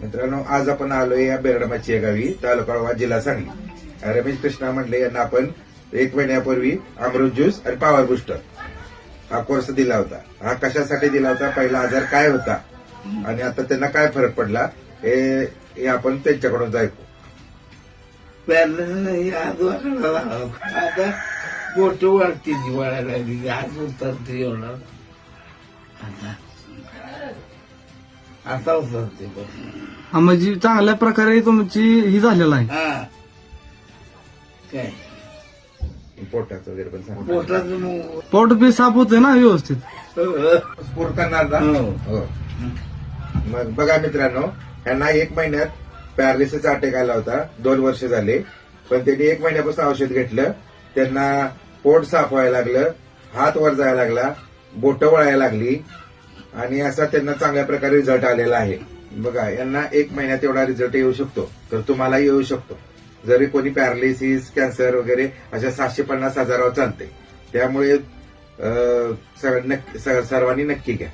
मित्रांनो, आज आपण आलोय या बेरडमाची या गावी, तालुका वाळवा, जिल्हा सांगली. रमेश कृष्णा म्हणले यांना आपण 1 महिन्यापूर्वी अमृत ज्यूस आणि पॉवर बुस्टर हा कोर्स दिला होता. हा कशासाठी दिला होता, पहिला आजार काय होता आणि आता त्यांना काय फरक पडला हे आपण त्यांच्याकडून ऐकू. आता बोट वाढते वळायला लागली, हात उतरते एवढा. आता उतरते हा, म्हणजे चांगल्या प्रकारे तुमची ही झालेला आहे. हा काय पोटाचं वगैरे पण सांग. पोटाचं मग पोट बी साफ होते ना व्यवस्थित. स्फोट करणार ना. हो. हो. मग बघा मित्रांनो, यांना 1 महिन्यात पॅरालिसिसचा अटॅक आला होता. 2 वर्ष झाले, पण त्यांनी 1 महिन्यापासून औषध घेतलं. त्यांना पोट साफ व्हायला लागलं, हात वर जायला लागला, बोटं वळायला लागली आणि असा त्यांना चांगल्या प्रकारे रिझल्ट आलेला आहे. बघा, यांना 1 महिन्यात एवढा रिझल्ट येऊ शकतो, तर तुम्हालाही येऊ शकतो. जरी कोणी पॅरालिसिस, कॅन्सर वगैरे अशा 750 हजारावर चालते. त्यामुळे सर्वांनी नक्की घ्या.